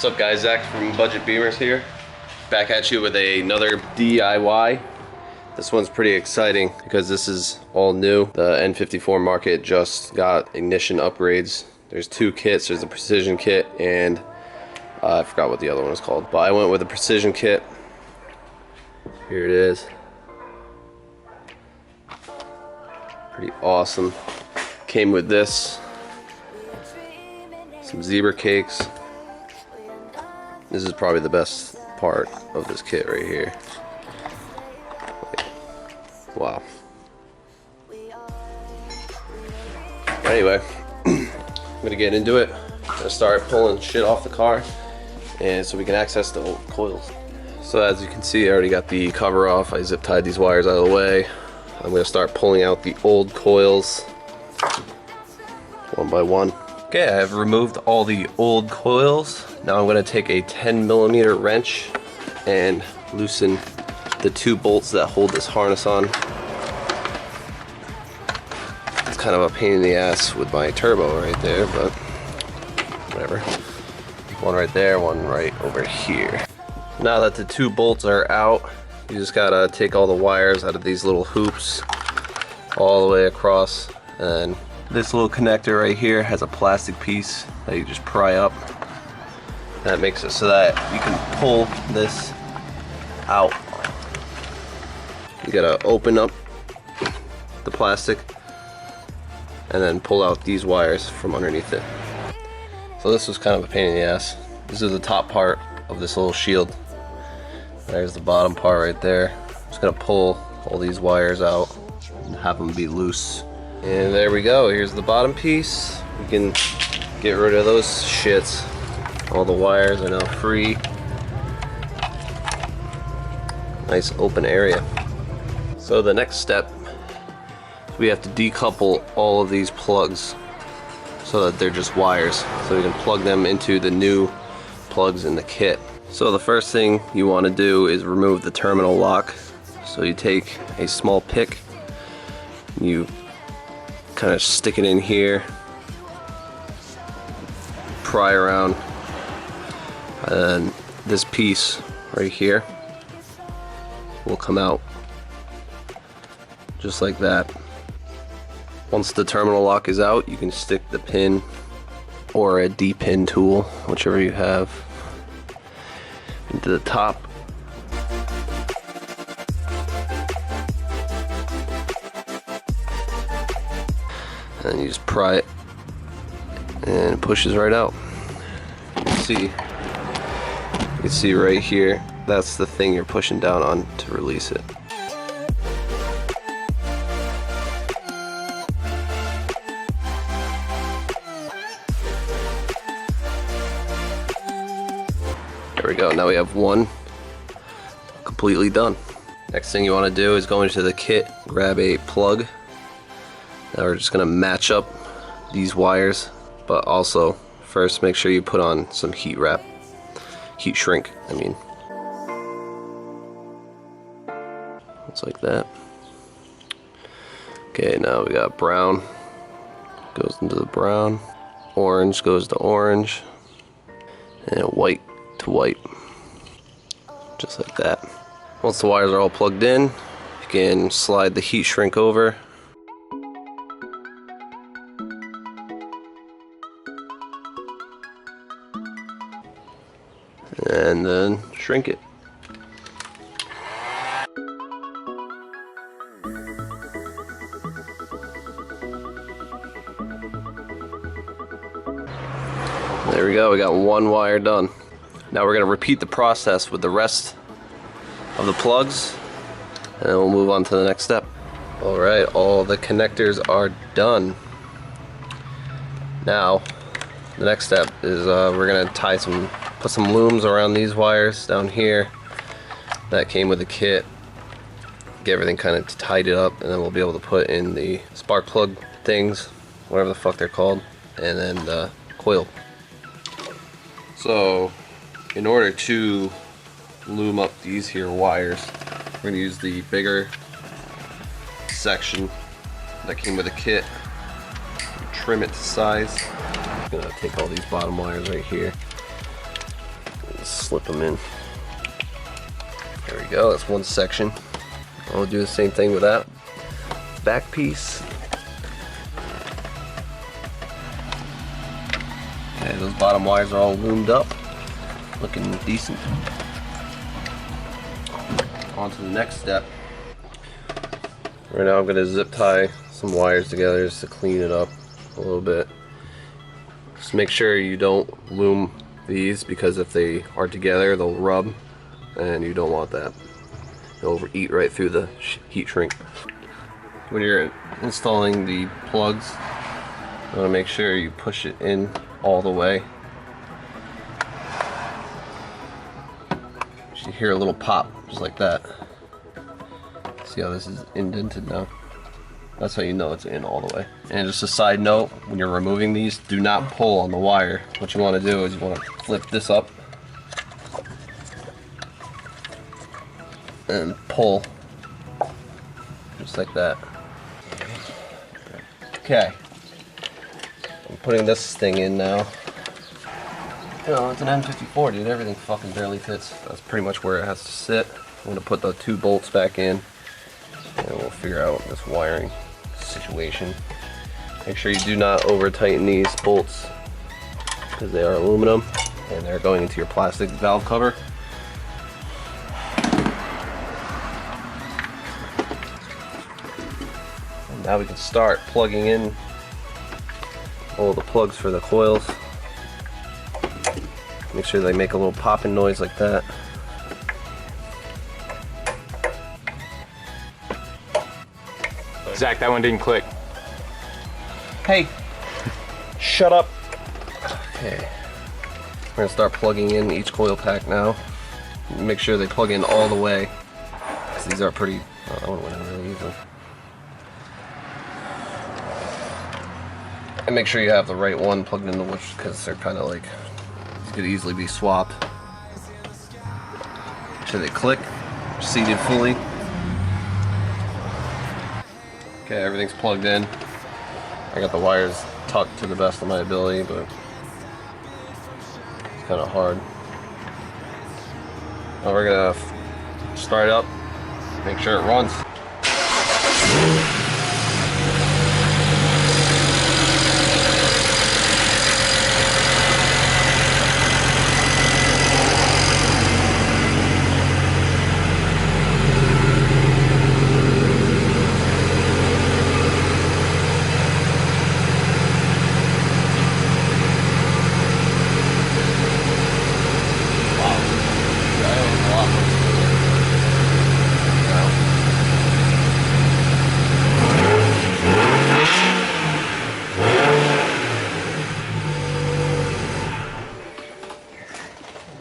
What's up guys, Zach from Budget Bimmers here. Back at you with another DIY. This one's pretty exciting because this is all new. The N54 market just got ignition upgrades. There's two kits, there's the Precision kit and I forgot what the other one was called. But I went with the Precision kit. Here it is. Pretty awesome. Came with this. Some zebra cakes. This is probably the best part of this kit right here. Wow. Anyway, I'm gonna get into it. I'm gonna start pulling shit off the car, and so we can access the old coils. So as you can see, I already got the cover off. I zip tied these wires out of the way. I'm gonna start pulling out the old coils one by one. Okay, I have removed all the old coils. Now I'm going to take a 10mm wrench and loosen the two bolts that hold this harness on. It's kind of a pain in the ass with my turbo right there, but whatever. One right there, one right over here. Now that the two bolts are out, you just gotta take all the wires out of these little hoops all the way across, and this little connector right here has a plastic piece that you just pry up. That makes it so that you can pull this out. You gotta open up the plastic and then pull out these wires from underneath it. So this was kind of a pain in the ass. This is the top part of this little shield. There's the bottom part right there. I'm just gonna pull all these wires out and have them be loose. And there we go, here's the bottom piece. We can get rid of those shits. All the wires are now free. Nice open area. So the next step, we have to decouple all of these plugs so that they're just wires. So we can plug them into the new plugs in the kit. So the first thing you want to do is remove the terminal lock. So you take a small pick, you kind of stick it in here, pry around, and this piece right here will come out just like that. Once the terminal lock is out, you can stick the pin or a D-pin tool, whichever you have, into the top. And you just pry it and it pushes right out. You can see right here, that's the thing you're pushing down on to release it. There we go, now we have one completely done. Next thing you want to do is go into the kit, grab a plug. Now we're just going to match up these wires, but also first make sure you put on some heat shrink, I mean. It's like that. Okay, now we got brown, goes into the brown, orange goes to orange, and white to white, just like that. Once the wires are all plugged in, you can slide the heat shrink over. And then shrink it. There we go, we got one wire done. Now we're going to repeat the process with the rest of the plugs, and then we'll move on to the next step. Alright, all the connectors are done. Now, the next step is we're going to put some looms around these wires down here that came with the kit. Get everything kind of tied it up, and then we'll be able to put in the spark plug things, whatever the fuck they're called, and then the coil. So in order to loom up these here wires, we're going to use the bigger section that came with the kit, trim it to size. I'm going to take all these bottom wires right here, slip them in. There we go, that's one section. I'll do the same thing with that back piece. Okay, those bottom wires are all loomed up, looking decent. On to the next step. Right now I'm going to zip tie some wires together just to clean it up a little bit. Just make sure you don't loom these, because if they are together they'll rub, and you don't want that. It'll eat right through the heat shrink. When you're installing the plugs, you want to make sure you push it in all the way. You should hear a little pop, just like that. See how this is indented now? That's how you know it's in all the way. And just a side note, when you're removing these, do not pull on the wire. What you want to do is you want to flip this up and pull, just like that. Okay, I'm putting this thing in now. You know, it's an M54, dude. Everything fucking barely fits. That's pretty much where it has to sit. I'm gonna put the 2 bolts back in, and we'll figure out this wiring situation. Make sure you do not over tighten these bolts, because they are aluminum and they're going into your plastic valve cover. And now we can start plugging in all the plugs for the coils. Make sure they make a little popping noise like that. Zach, that one didn't click. Hey, shut up. Okay, we're gonna start plugging in each coil pack now. Make sure they plug in all the way, because these are pretty, I want to win really easily. And make sure you have the right one plugged into which, because they're kind of like, these could easily be swapped. Make sure they click, seated fully. Okay, everything's plugged in. I got the wires tucked to the best of my ability, but it's kind of hard. Now we're gonna start it up, make sure it runs.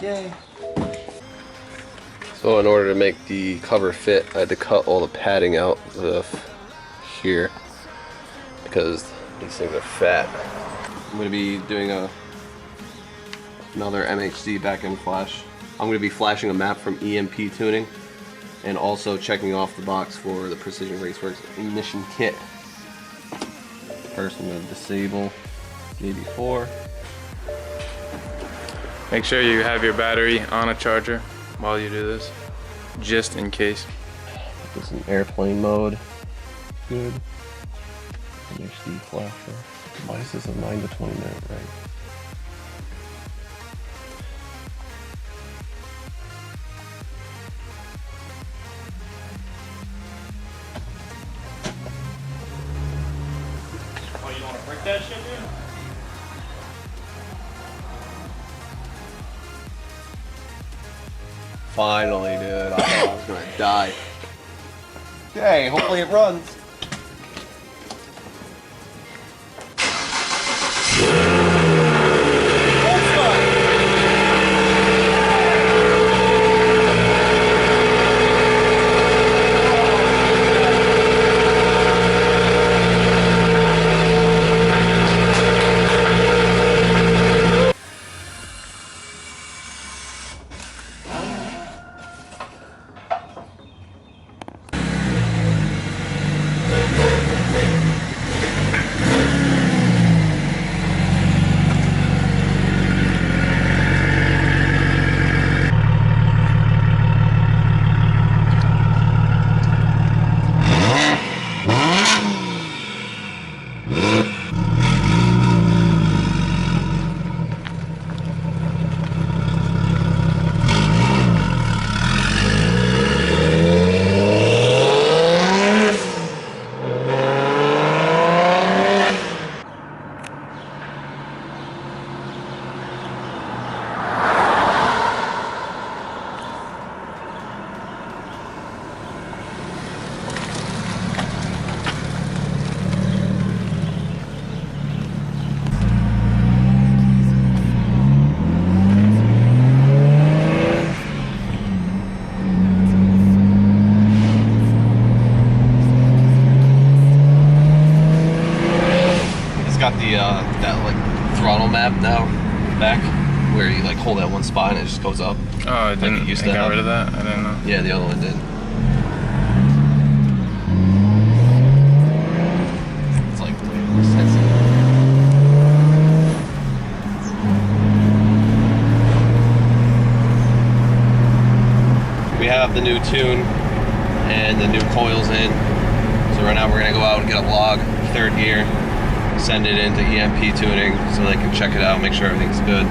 Yay. So in order to make the cover fit, I had to cut all the padding out of here, because these things are fat. I'm going to be doing another MHD back-end flash. I'm going to be flashing a map from EMP tuning, and also checking off the box for the Precision Raceworks ignition kit. First I'm going to disable JB4. Make sure you have your battery on a charger while you do this, just in case. Put this in airplane mode. Good. MHD flasher. Devices of 9 to 20 minute range. Oh, you want to break that shit, dude? Finally, dude. I thought I was gonna die. Okay, hopefully it runs. that like throttle map now back, where you like hold that one spot and it just goes up. Oh, it didn't. it used It to got have. rid of that. I didn't know. Yeah, the other one did. It's like way more sexy. We have the new tune and the new coils in. So right now we're gonna go out and get a log, third gear, send it into EMP tuning so they can check it out, make sure everything's good.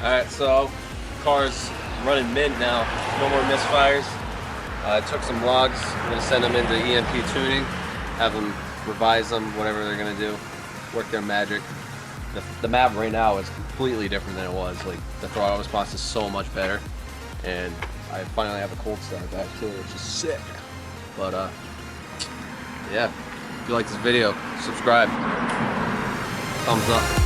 Alright, so car's running mint now, no more misfires. I took some logs, I'm going to send them into EMP tuning, have them revise them, whatever they're going to do, work their magic. The map right now is completely different than it was. Like, the throttle response is so much better, and I finally have a cold start back too, which is sick. But yeah, if you like this video, subscribe, thumbs up.